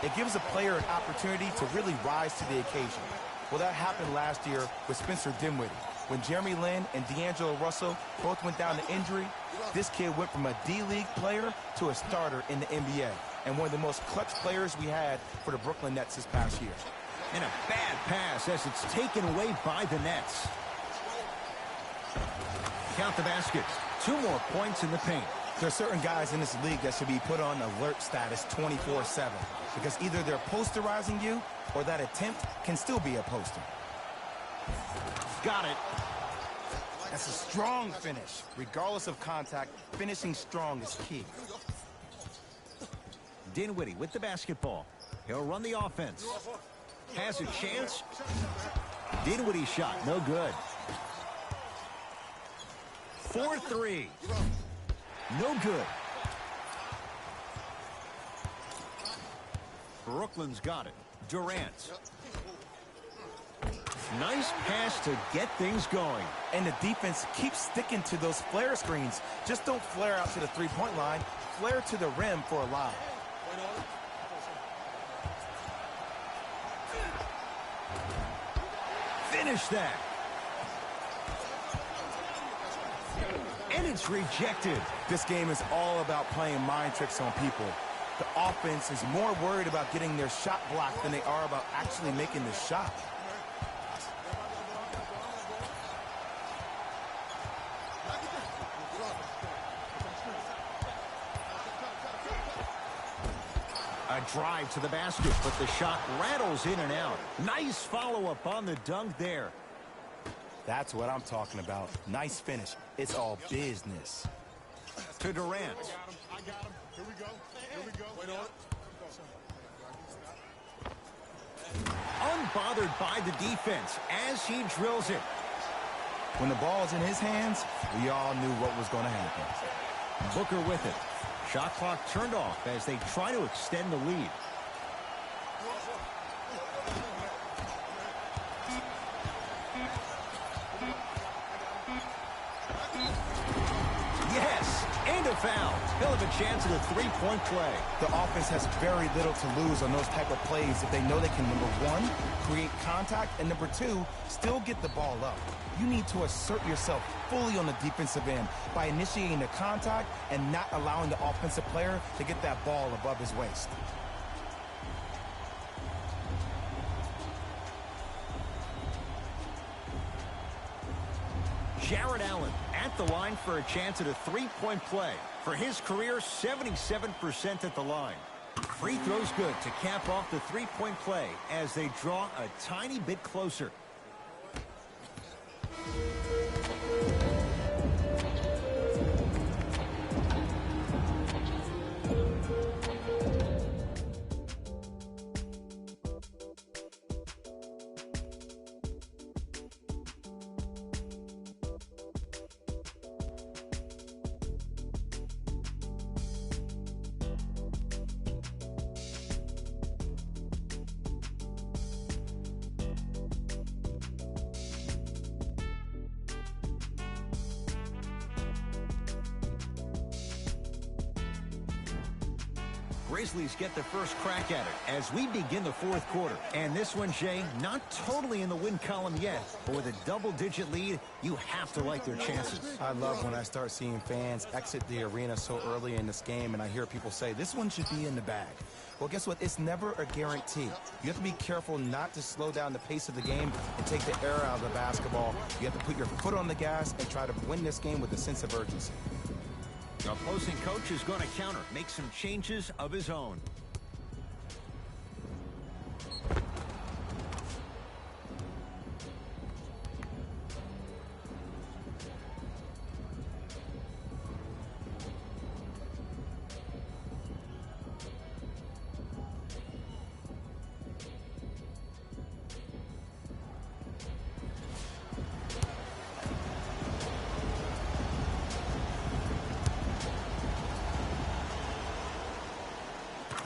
it gives a player an opportunity to really rise to the occasion. Well, that happened last year with Spencer Dinwiddie. When Jeremy Lin and D'Angelo Russell both went down to injury, this kid went from a D-League player to a starter in the NBA, and one of the most clutch players we had for the Brooklyn Nets this past year. And a bad pass as it's taken away by the Nets. Count the baskets. 2 more points in the paint. There are certain guys in this league that should be put on alert status 24/7 because either they're posterizing you or that attempt can still be a poster. Got it. That's a strong finish. Regardless of contact, finishing strong is key. Dinwiddie with the basketball. He'll run the offense. Has a chance. Dinwiddie shot, no good. 4-3. No good. Brooklyn's got it. Durant. Nice pass to get things going. And the defense keeps sticking to those flare screens. Just don't flare out to the three-point line. Flare to the rim for a lob. Finish that. And it's rejected. This game is all about playing mind tricks on people. The offense is more worried about getting their shot blocked than they are about actually making the shot. A drive to the basket, but the shot rattles in and out. Nice follow-up on the dunk there. That's what I'm talking about. Nice finish. It's all business. To Durant. I got him. Here we go. Here we go. Wait on it. Unbothered by the defense as he drills it. When the ball is in his hands, we all knew what was going to happen. Booker with it. Shot clock turned off as they try to extend the lead. Yes, and a foul. He'll have a chance at a three-point play. The offense has very little to lose on those type of plays if they know they can, number one, create contact, and number two, still get the ball up. You need to assert yourself fully on the defensive end by initiating the contact and not allowing the offensive player to get that ball above his waist. Jarrett Allen at the line for a chance at a three-point play. For his career, 77% at the line. Free throw's good to cap off the three-point play as they draw a tiny bit closer. Grizzlies get the first crack at it as we begin the fourth quarter. And this one, Jay, not totally in the win column yet, but with a double-digit lead, you have to like their chances. I love when I start seeing fans exit the arena so early in this game and I hear people say, this one should be in the bag. Well, guess what? It's never a guarantee. You have to be careful not to slow down the pace of the game and take the air out of the basketball. You have to put your foot on the gas and try to win this game with a sense of urgency. The opposing coach is going to counter, make some changes of his own.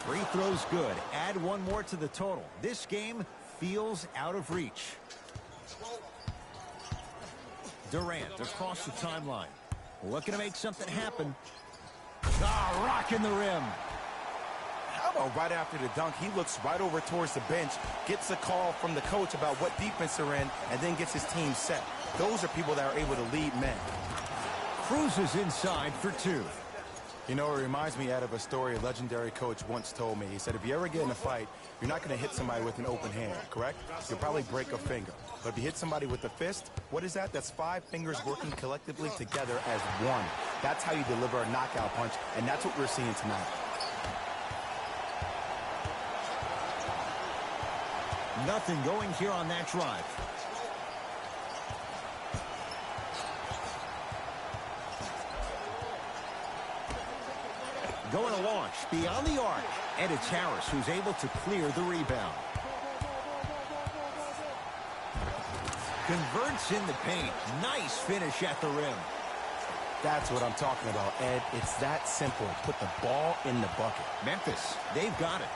Free throw's good. Add one more to the total. This game feels out of reach. Durant across the timeline. Looking to make something happen. Rocking the rim. How about right after the dunk, he looks right over towards the bench, gets a call from the coach about what defense they're in, and then gets his team set. Those are people that are able to lead men. Cruises inside for two. You know, it reminds me out of a story a legendary coach once told me. He said, if you ever get in a fight, you're not going to hit somebody with an open hand, correct? You'll probably break a finger. But if you hit somebody with a fist, what is that? That's 5 fingers working collectively together as one. That's how you deliver a knockout punch, and that's what we're seeing tonight. Nothing going here on that drive. Going to launch beyond the arc, and it's Harris who's able to clear the rebound. Converts in the paint. Nice finish at the rim. That's what I'm talking about, Ed. It's that simple. Put the ball in the bucket. Memphis, they've got it.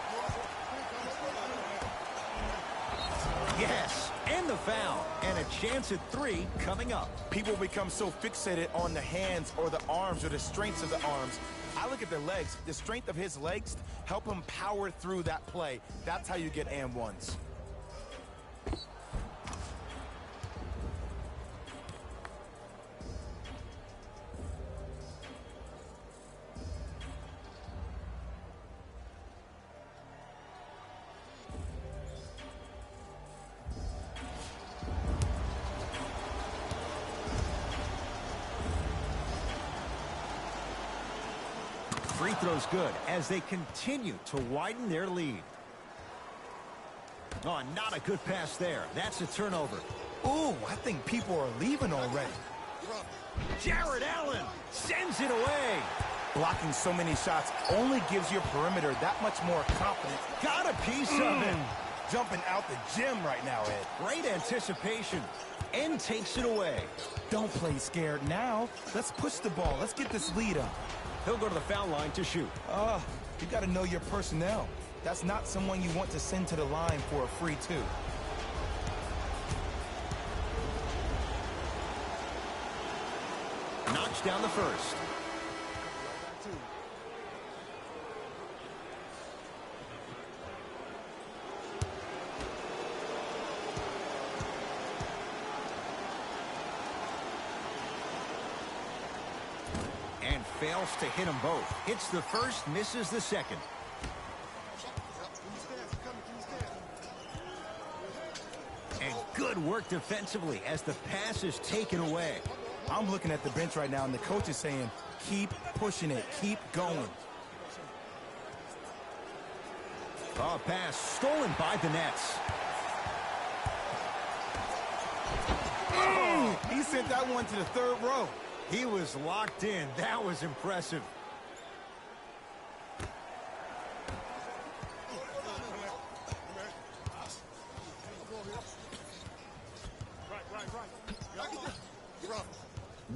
Yes, and the foul, and a chance at 3 coming up. People become so fixated on the hands or the arms or the strengths of the arms. I look at the legs. The strength of his legs help him power through that play. That's how you get and ones. Free throw's good as they continue to widen their lead. Oh, not a good pass there. That's a turnover. Ooh, I think people are leaving already. Jared Allen sends it away. Blocking so many shots only gives your perimeter that much more confidence. Got a piece of it. Jumping out the gym right now, Ed. Great anticipation. And takes it away. Don't play scared now. Let's push the ball. Let's get this lead up. He'll go to the foul line to shoot. You got to know your personnel. That's not someone you want to send to the line for a free 2. Knocks down the first. And fails to hit them both. Hits the first, misses the second. And good work defensively as the pass is taken away. I'm looking at the bench right now, and the coach is saying, keep pushing it, keep going. Oh, pass stolen by the Nets. He sent that one to the third row. He was locked in. That was impressive.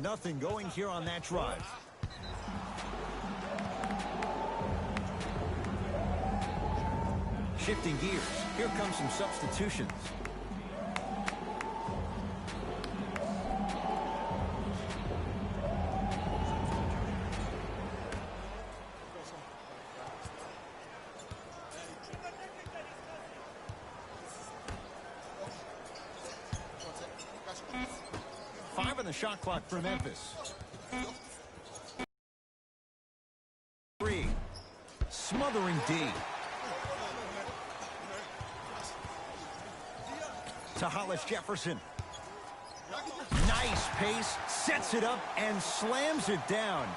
Nothing going here on that drive. Shifting gears. Here comes some substitutions. On the shot clock for Memphis. 3. Smothering D. To Hollis Jefferson. Nice pace, sets it up and slams it down.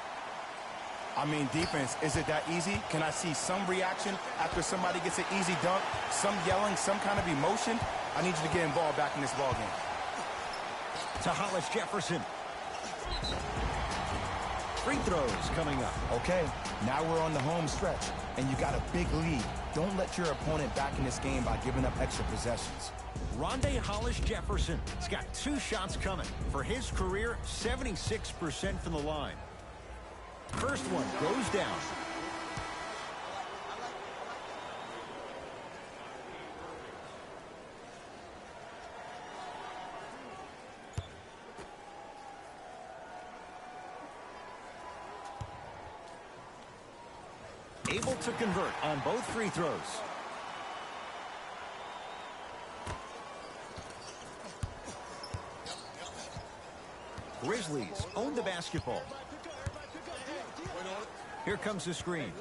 I mean, defense, is it that easy? Can I see some reaction after somebody gets an easy dunk? Some yelling, some kind of emotion? I need you to get involved back in this ballgame. To Hollis Jefferson. Free throws coming up. Okay, now we're on the home stretch, and you got a big lead. Don't let your opponent back in this game by giving up extra possessions. Rondé Hollis Jefferson has got 2 shots coming. For his career, 76% from the line. First one goes down. Able to convert on both free throws. Grizzlies own the basketball. Here comes the screen.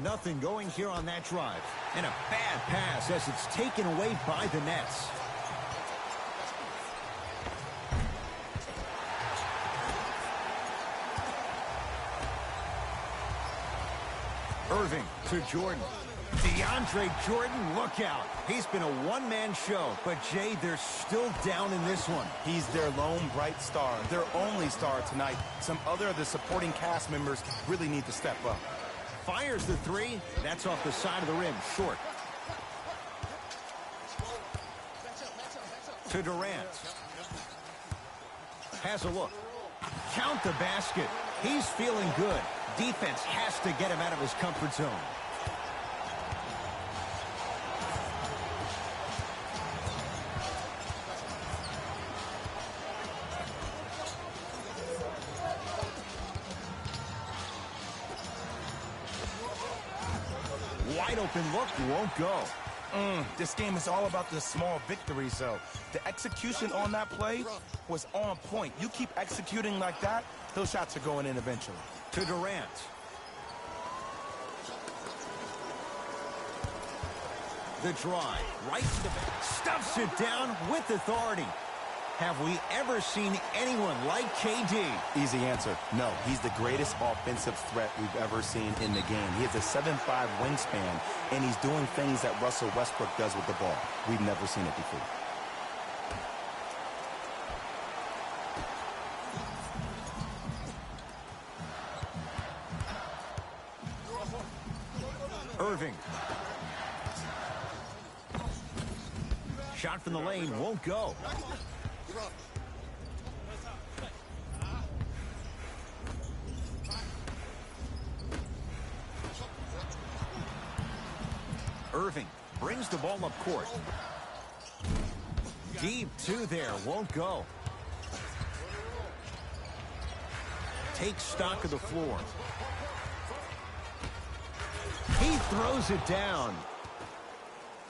Nothing going here on that drive. And a bad pass as it's taken away by the Nets. Irving to Jordan. DeAndre Jordan, look out. He's been a one-man show, but Jay, they're still down in this one. He's their lone bright star, their only star tonight. Some other of the supporting cast members really need to step up. Fires the 3. That's off the side of the rim, short. To Durant. Has a look. Count the basket. He's feeling good. Defense has to get him out of his comfort zone. wide open look won't go. This game is all about the small victories, though. The execution on that play was on point. You keep executing like that, those shots are going in eventually. To Durant. The drive, right to the back. Stuffs it down with authority. Have we ever seen anyone like KD? Easy answer. No, he's the greatest offensive threat we've ever seen in the game. He has a 7'5" wingspan, and he's doing things that Russell Westbrook does with the ball. We've never seen it before. Irving. Shot from the lane won't go. Irving brings the ball up court. Deep two there, won't go. Takes stock of the floor. He throws it down.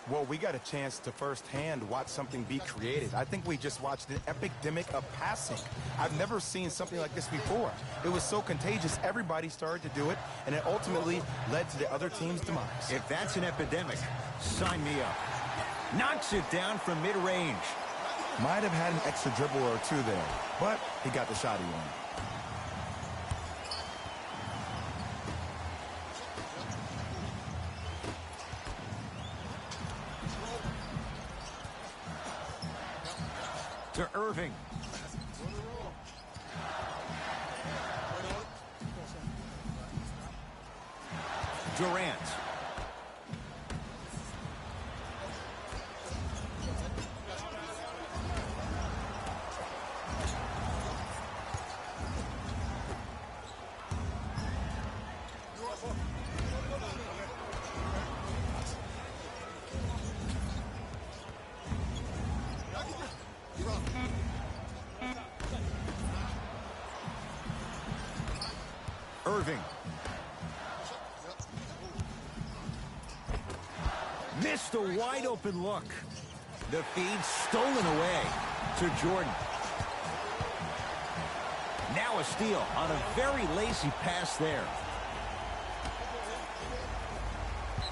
Well, we got a chance to firsthand watch something be created. I think we just watched an epidemic of passing. I've never seen something like this before. It was so contagious, everybody started to do it, and it ultimately led to the other team's demise. If that's an epidemic, sign me up. Knocks it down from mid-range. Might have had an extra dribble or two there, but he got the shot he wanted. To Irving. Durant. Irving. Missed a wide open look. The feed stolen away to Jordan. Now a steal on a very lazy pass there.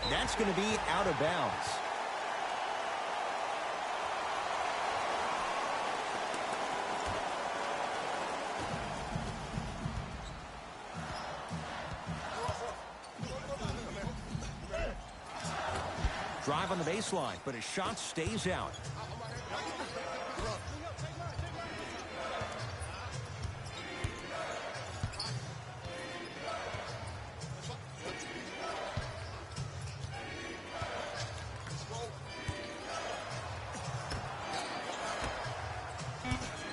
That's going to be out of bounds. Drive on the baseline, but his shot stays out.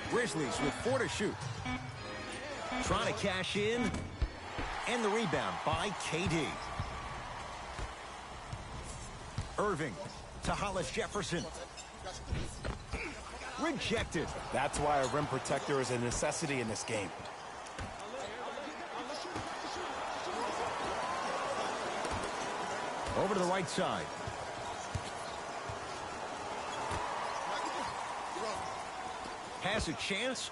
Grizzlies with 4 to shoot. Trying to cash in. And the rebound by KD. Irving to Hollis Jefferson. Rejected. That's why a rim protector is a necessity in this game. Over to the right side. Has a chance.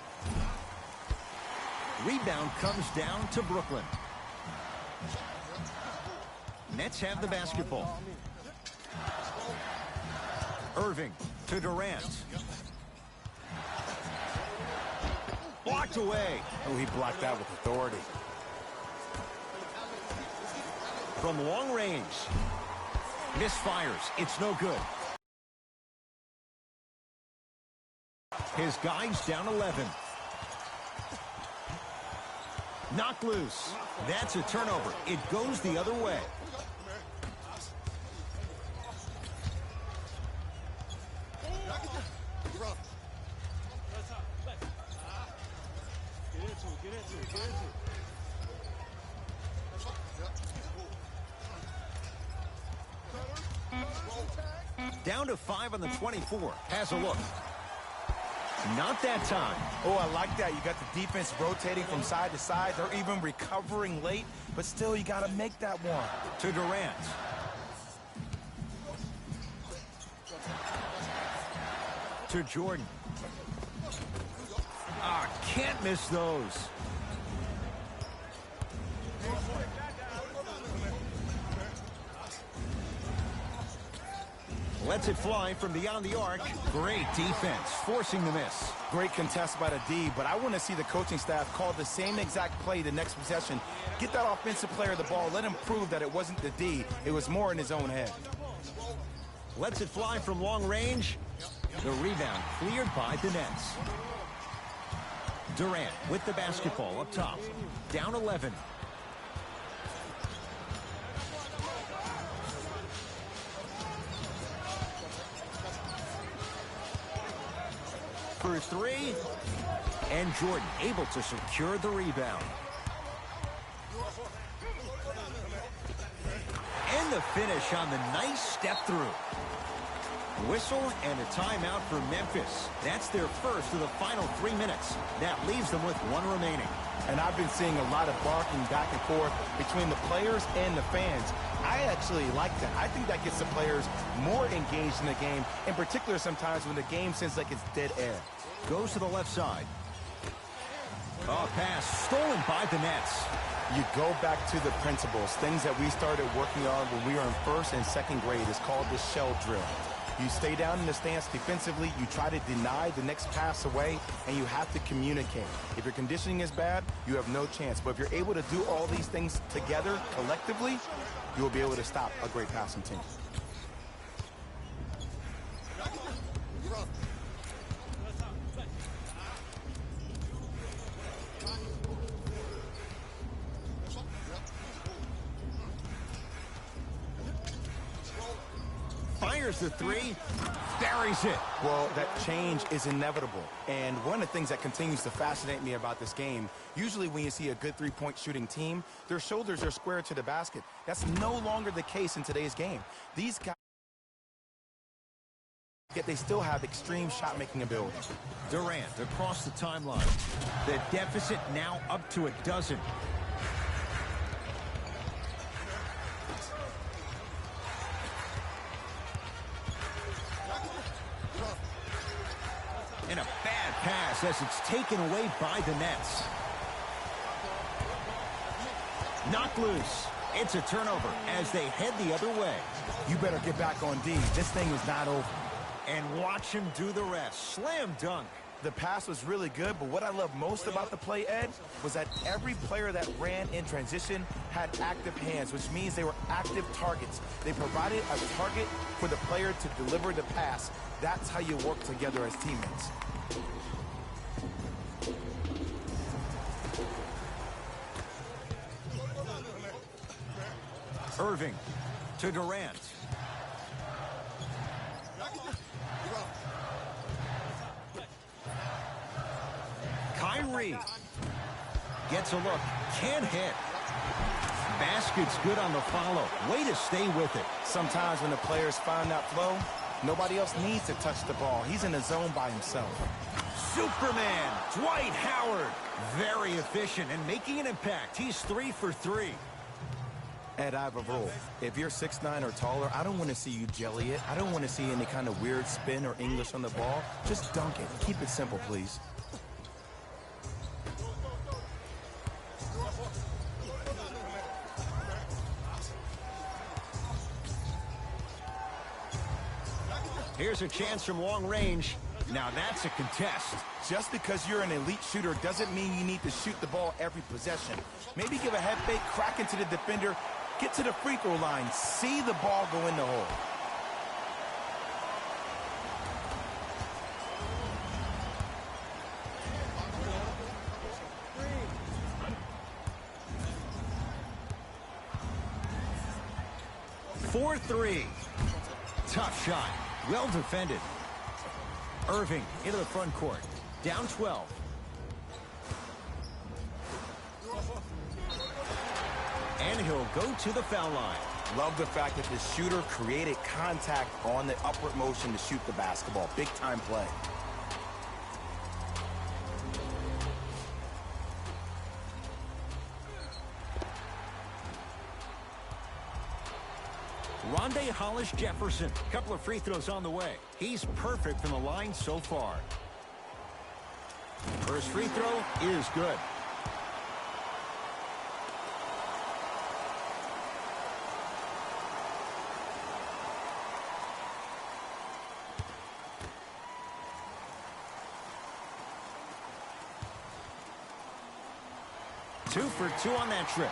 Rebound comes down to Brooklyn. Nets have the basketball. Irving to Durant. Blocked away. Oh, he blocked that with authority. From long range. Misfires. It's no good. His guy's down 11. Knocked loose. That's a turnover. It goes the other way. Down to 5 on the 24. Has a look. Not that time. Oh, I like that. You got the defense rotating from side to side. They're even recovering late, but still you got to make that one. To Durant. to Jordan. Ah, can't miss those. Lets it fly from beyond the arc. Great defense, forcing the miss. Great contest by the D, but I want to see the coaching staff call the same exact play the next possession. Get that offensive player the ball. Let him prove that it wasn't the D. It was more in his own head. Lets it fly from long range. The rebound cleared by the Nets. Durant with the basketball up top. Down 11. For three. And Jordan able to secure the rebound. And the finish on the nice step through. Whistle and a timeout for Memphis. That's their first of the final 3 minutes. That leaves them with one remaining. And I've been seeing a lot of barking back and forth between the players and the fans. I actually like that. I think that gets the players more engaged in the game, in particular sometimes when the game seems like it's dead air. Goes to the left side. Oh, pass stolen by the Nets. You go back to the principles, things that we started working on when we were in first and second grade. It's called the shell drill. You stay down in the stance defensively, you try to deny the next pass away, and you have to communicate. If your conditioning is bad, you have no chance. But if you're able to do all these things together, collectively, you will be able to stop a great passing team. Fires the three, buries it. Well, that change is inevitable. And one of the things that continues to fascinate me about this game, usually when you see a good three-point shooting team, their shoulders are square to the basket. That's no longer the case in today's game. These guys, yet they still have extreme shot-making ability. Durant across the timeline. The deficit now up to a dozen. And a bad pass as it's taken away by the Nets. Knocked loose. It's a turnover as they head the other way. You better get back on D. This thing is not over. And watch him do the rest. Slam dunk. The pass was really good, but what I love most about the play, Ed, was that every player that ran in transition had active hands, which means they were active targets. They provided a target for the player to deliver the pass. That's how you work together as teammates. Irving to Durant. Kyrie gets a look, can't hit. Basket's good on the follow. Way to stay with it. Sometimes when the players find that flow, nobody else needs to touch the ball. He's in the zone by himself. Superman, Dwight Howard. Very efficient and making an impact. He's 3 for 3. Ed, I have a rule. If you're 6'9" or taller, I don't want to see you jelly it. I don't want to see any kind of weird spin or English on the ball. Just dunk it. Keep it simple, please. Here's a chance from long range. Now that's a contest. Just because you're an elite shooter doesn't mean you need to shoot the ball every possession. Maybe give a head fake, crack into the defender, get to the free throw line, see the ball go in the hole. For 3. Tough shot. Well defended. Irving into the front court. Down 12. And he'll go to the foul line. Love the fact that the shooter created contact on the upward motion to shoot the basketball. Big time play. Rondé Hollis Jefferson. Couple of free throws on the way. He's perfect from the line so far. First free throw is good. Two for two on that trip.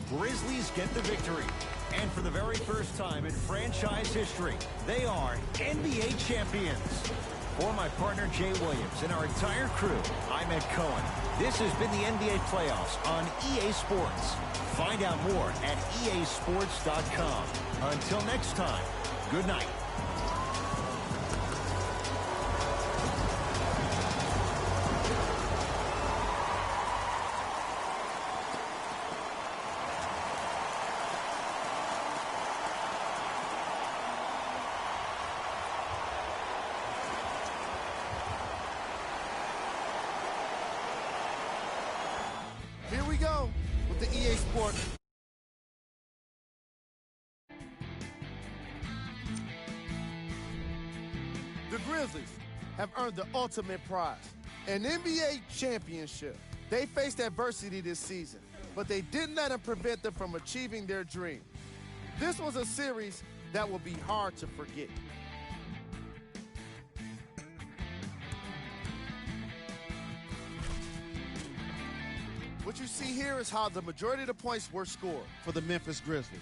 Grizzlies get the victory. And for the very first time in franchise history, they are NBA champions. For my partner Jay Williams and our entire crew, I'm Ed Cohen. This has been the NBA playoffs on EA Sports. Find out more at easports.com. Until next time, good night. Here we go with the EA Sports. The Grizzlies have earned the ultimate prize, an NBA championship. They faced adversity this season, but they didn't let it prevent them from achieving their dream. This was a series that will be hard to forget. What you see here is how the majority of the points were scored for the Memphis Grizzlies.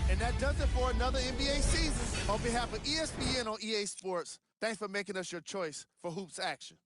And that does it for another NBA season. On behalf of ESPN on EA Sports, thanks for making us your choice for hoops action.